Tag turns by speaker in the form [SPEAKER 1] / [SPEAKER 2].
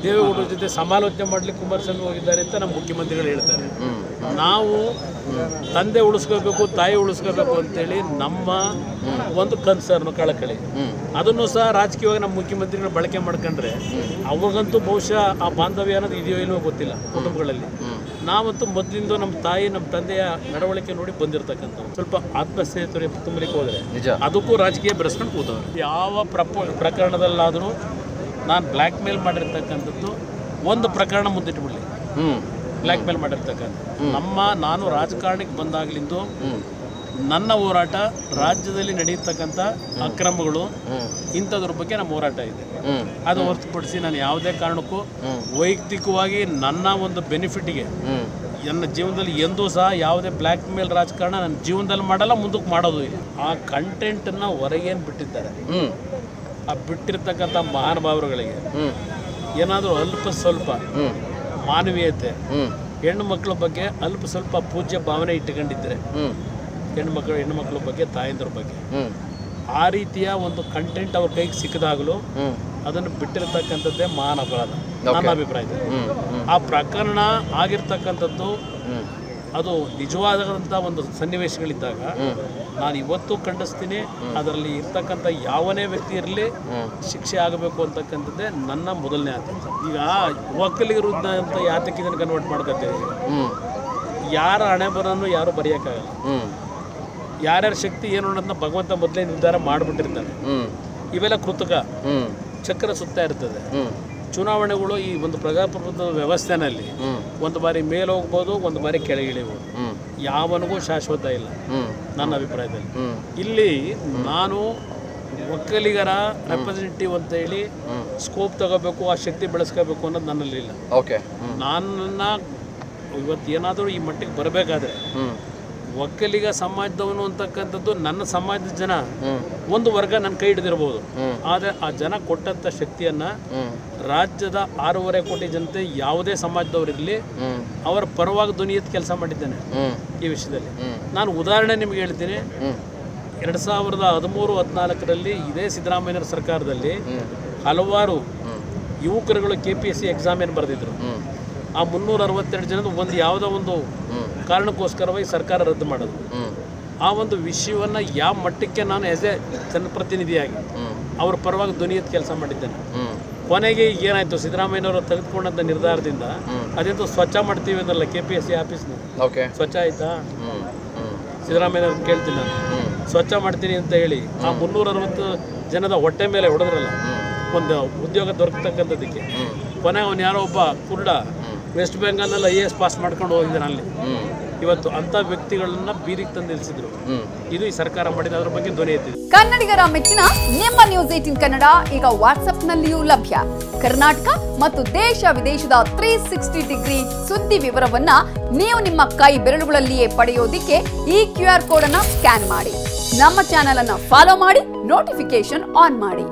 [SPEAKER 1] ದೇವೇಗೌಡರ ಜೊತೆ ಸಮಾಲೋಚನೆ ಮಾಡಲಿಕ್ಕೆ ಕುಮಾರಸ್ವಾಮಿ ಹೋಗಿದ್ದಾರೆ ಅಂತ ನಮ್ಮ ಮುಖ್ಯಮಂತ್ರಿಗಳು ಹೇಳ್ತಾರೆ. ನಾವು ತಂದೆ ಉಳಿಸ್ಕೋಬೇಕು, ತಾಯಿ ಉಳಿಸ್ಕೋಬೇಕು ಅಂತೇಳಿ ನಮ್ಮ ಒಂದು ಕನ್ಸರ್ನು, ಕಳಕಳಿ, ಅದನ್ನು ಸಹ ರಾಜಕೀಯವಾಗಿ ನಮ್ಮ ಮುಖ್ಯಮಂತ್ರಿಗಳು ಬಳಕೆ ಮಾಡ್ಕೊಂಡ್ರೆ ಅವ್ರಿಗಂತೂ ಬಹುಶಃ ಆ ಬಾಂಧವ್ಯ ಅನ್ನೋದು ಇದೆಯೋ ಇಲ್ವೋ ಗೊತ್ತಿಲ್ಲ ಕುಟುಂಬಗಳಲ್ಲಿ. ನಾವಂತೂ ಮೊದಲಿಂದ ನಮ್ಮ ತಾಯಿ ನಮ್ಮ ತಂದೆಯ ನಡವಳಿಕೆ ನೋಡಿ ಬಂದಿರತಕ್ಕಂಥ ಸ್ವಲ್ಪ ಆತ್ಮಸ್ಥೈರ್ಯ ತುಂಬಲಿಕ್ಕೆ ಹೋದರೆ ಅದಕ್ಕೂ ರಾಜಕೀಯ ಬೆರೆಸ್ಕೊಂಡು ಕೂತವ್ರು. ಯಾವ ಪ್ರಕರಣದಲ್ಲಾದರೂ ನಾನು ಬ್ಲ್ಯಾಕ್ ಮೇಲ್ ಮಾಡಿರ್ತಕ್ಕಂಥದ್ದು ಒಂದು ಪ್ರಕರಣ ಮುಂದಿಟ್ಬಿಡಲಿ, ಬ್ಲ್ಯಾಕ್ ಮೇಲ್ ಮಾಡಿರ್ತಕ್ಕಂಥ ನಾನು ರಾಜಕಾರಣಕ್ಕೆ ಬಂದಾಗಲಿಂದು ನನ್ನ ಹೋರಾಟ ರಾಜ್ಯದಲ್ಲಿ ನಡೆಯತಕ್ಕಂಥ ಅಕ್ರಮಗಳು ಇಂಥದ್ರ ಬಗ್ಗೆ ನಮ್ಮ ಹೋರಾಟ ಇದೆ. ಅದು ಹೊರತುಪಡಿಸಿ ನಾನು ಯಾವುದೇ ಕಾರಣಕ್ಕೂ ವೈಯಕ್ತಿಕವಾಗಿ ನನ್ನ ಒಂದು ಬೆನಿಫಿಟ್ಗೆ ನನ್ನ ಜೀವನದಲ್ಲಿ ಎಂದೂ ಸಹ ಯಾವುದೇ ಬ್ಲ್ಯಾಕ್ ಮೇಲ್ ರಾಜಕಾರಣ ನನ್ನ ಜೀವನದಲ್ಲಿ ಮಾಡಲ್ಲ, ಮುಂದಕ್ಕೆ ಮಾಡೋದು ಇಲ್ಲ. ಆ ಕಂಟೆಂಟನ್ನು ಹೊರಗೇನು ಬಿಟ್ಟಿದ್ದಾರೆ, ಆ ಬಿಟ್ಟಿರ್ತಕ್ಕಂಥ ಮಹಾನುಭಾವರುಗಳಿಗೆ ಏನಾದರೂ ಅಲ್ಪ ಸ್ವಲ್ಪ ಮಾನವೀಯತೆ, ಹೆಣ್ಣು ಮಕ್ಕಳ ಬಗ್ಗೆ ಅಲ್ಪ ಸ್ವಲ್ಪ ಪೂಜ್ಯ ಭಾವನೆ ಇಟ್ಟುಕೊಂಡಿದ್ದರೆ, ಹೆಣ್ಣು ಮಕ್ಕಳ ಬಗ್ಗೆ, ತಾಯಂದ್ರ ಬಗ್ಗೆ ಆ ರೀತಿಯ ಒಂದು ಕಂಟೆಂಟ್ ಅವ್ರ ಕೈಗೆ ಸಿಕ್ಕಿದಾಗಲೂ ಅದನ್ನು ಬಿಟ್ಟಿರ್ತಕ್ಕಂಥದ್ದೇ ಮಹಾನ್ ಅಪರಾಧ ನನ್ನ ಅಭಿಪ್ರಾಯದಲ್ಲಿ. ಆ ಪ್ರಕರಣ ಆಗಿರ್ತಕ್ಕಂಥದ್ದು ಅದು ನಿಜವಾದಂಥ ಒಂದು ಸನ್ನಿವೇಶಗಳಿದ್ದಾಗ ನಾನು ಇವತ್ತು ಖಂಡಿಸ್ತೀನಿ. ಅದರಲ್ಲಿ ಇರ್ತಕ್ಕಂಥ ಯಾವನೇ ವ್ಯಕ್ತಿ ಇರಲಿ ಶಿಕ್ಷೆ ಆಗಬೇಕು ಅಂತಕ್ಕಂಥದ್ದೇ ನನ್ನ ಮೊದಲನೇ ಆದ್ಯತೆ. ಈಗ ಒಕ್ಕಲಿಗರ ವಿರುದ್ಧ ಅಂತ ಯಾತಕ್ಕೆ ಇದನ್ನು ಕನ್ವರ್ಟ್ ಮಾಡ್ಕೊತೀವಿ? ಯಾರ ಹಣೆ ಬರೋನು ಯಾರು ಬರೆಯೋಕ್ಕಾಗಲ್ಲ. ಯಾರ್ಯಾರ ಶಕ್ತಿ ಏನು ಅನ್ನೋದನ್ನ ಭಗವಂತ ಮೊದಲೇ ನಿರ್ಧಾರ ಮಾಡಿಬಿಟ್ಟಿರ್ತಾನೆ. ಇವೆಲ್ಲ ಕೃತಕ ಚಕ್ರ ಸುತ್ತಾ ಇರ್ತದೆ. ಚುನಾವಣೆಗಳು ಈ ಒಂದು ಪ್ರಜಾಪ್ರಭುತ್ವ ವ್ಯವಸ್ಥೆನಲ್ಲಿ ಒಂದು ಬಾರಿ ಮೇಲೆ ಹೋಗ್ಬೋದು, ಒಂದು ಬಾರಿ ಕೆಳಗಿಳಿಬೋದು. ಯಾವನಿಗೂ ಶಾಶ್ವತ ಇಲ್ಲ ನನ್ನ ಅಭಿಪ್ರಾಯದಲ್ಲಿ. ಇಲ್ಲಿ ನಾನು ಒಕ್ಕಲಿಗರ ರೆಪ್ರೆಸೆಂಟೇಟಿವ್ ಅಂತ ಹೇಳಿ ಸ್ಕೋಪ್ ತಗೋಬೇಕು, ಆ ಶಕ್ತಿ ಬೆಳೆಸ್ಕೋಬೇಕು ಅನ್ನೋದು ನನ್ನಲ್ಲಿಲ್ಲ. ನನ್ನ ಇವತ್ತು ಏನಾದರೂ ಈ ಮಟ್ಟಿಗೆ ಬರಬೇಕಾದ್ರೆ ಒಕ್ಕಲಿಗ ಸಮಾಜದವನು ಅಂತಕ್ಕಂಥದ್ದು ನನ್ನ ಸಮಾಜದ ಜನ ಒಂದು ವರ್ಗ ನನ್ನ ಕೈ ಹಿಡಿದಿರ್ಬೋದು. ಆದರೆ ಆ ಜನ ಕೊಟ್ಟಂಥ ಶಕ್ತಿಯನ್ನು ರಾಜ್ಯದ 6.5 ಕೋಟಿ ಜನತೆ ಯಾವುದೇ ಸಮಾಜದವರಿರಲಿ ಅವರ ಪರವಾಗಿ ಧ್ವನಿ ಎತ್ತಿ ಕೆಲಸ ಮಾಡಿದ್ದೇನೆ. ಈ ವಿಷಯದಲ್ಲಿ ನಾನು ಉದಾಹರಣೆ ನಿಮ್ಗೆ ಹೇಳ್ತೀನಿ. 2013-14ರಲ್ಲಿ ಇದೇ ಸಿದ್ದರಾಮಯ್ಯರ ಸರ್ಕಾರದಲ್ಲಿ ಹಲವಾರು ಯುವಕರುಗಳು KPSC ಎಕ್ಸಾಮ್ ಏನು ಬರೆದಿದ್ರು. ಆ 362 ಜನದ ಒಂದು ಯಾವುದೋ ಒಂದು ಕಾರಣಕ್ಕೋಸ್ಕರವಾಗಿ ಸರ್ಕಾರ ರದ್ದು ಮಾಡೋದು. ಆ ಒಂದು ವಿಷಯವನ್ನು ಯಾವ ಮಟ್ಟಕ್ಕೆ ನಾನು ಆ್ಯಸ್ ಎ ಜನಪ್ರತಿನಿಧಿಯಾಗಿ ಅವ್ರ ಪರವಾಗಿ ಧ್ವನಿ ಎತ್ತಿ ಕೆಲಸ ಮಾಡಿದ್ದೇನೆ. ಕೊನೆಗೆ ಈಗ ಏನಾಯಿತು, ಸಿದ್ದರಾಮಯ್ಯನವರು ತೆಗೆದುಕೊಂಡಂಥ ನಿರ್ಧಾರದಿಂದ ಅದೆಂತೂ ಸ್ವಚ್ಛ ಮಾಡ್ತೀವಿ ಅಂದಲ್ಲ KPSC ಆಫೀಸ್ನ, ಸ್ವಚ್ಛ ಆಯಿತಾ? ಸಿದ್ದರಾಮಯ್ಯನವ್ರು ಕೇಳ್ತೀನಿ ನಾನು, ಸ್ವಚ್ಛ ಮಾಡ್ತೀನಿ ಅಂತ ಹೇಳಿ ಆ 360 ಜನದ ಹೊಟ್ಟೆ ಮೇಲೆ ಹೊಡೆದ್ರಲ್ಲ ಒಂದು ಉದ್ಯೋಗ ದೊರಕತಕ್ಕಂಥದ್ದಕ್ಕೆ. ಕೊನೆಗೆ ಅವನು ಯಾರೋ ಒಬ್ಬ ಕುರುಡ ವೆಸ್ಟ್ ಬೆಂಗಾಲ್ನಲ್ಲಿ IAS ಪಾಸ್ ಮಾಡ್ಕೊಂಡು ಹೋಗಿದ್ದಾನೆ. ಅಲ್ಲಿ ಇವತ್ತು ಅಂಥ ವ್ಯಕ್ತಿಗಳನ್ನ ಬೀದಿಗೆ ತಂದು ನಿಲ್ಲಿಸಿದ್ರು. ಇದು ಈ ಸರ್ಕಾರ ಮಾಡಿದ, ಅದ್ರ ಬಗ್ಗೆ ಧ್ವನಿ ಎತ್ತಿದೆ.
[SPEAKER 2] ಕನ್ನಡಿಗರ ಮೆಚ್ಚಿನ ನಿಮ್ಮ ನ್ಯೂಸ್ 18 ಕನ್ನಡ ಈಗ ವಾಟ್ಸ್ಆಪ್ನಲ್ಲಿಯೂ ಲಭ್ಯ. ಕರ್ನಾಟಕ ಮತ್ತು ದೇಶ ವಿದೇಶದ 360 ಡಿಗ್ರಿ ಸುದ್ದಿ ವಿವರವನ್ನ ನೀವು ನಿಮ್ಮ ಕೈ ಬೆರಳುಗಳಲ್ಲಿಯೇ ಪಡೆಯೋದಿಕ್ಕೆ ಈ QR ಕೋಡ್ ಅನ್ನ ಸ್ಕ್ಯಾನ್ ಮಾಡಿ. ನಮ್ಮ ಚಾನೆಲ್ ಅನ್ನ ಫಾಲೋ ಮಾಡಿ, ನೋಟಿಫಿಕೇಶನ್ ಆನ್ ಮಾಡಿ.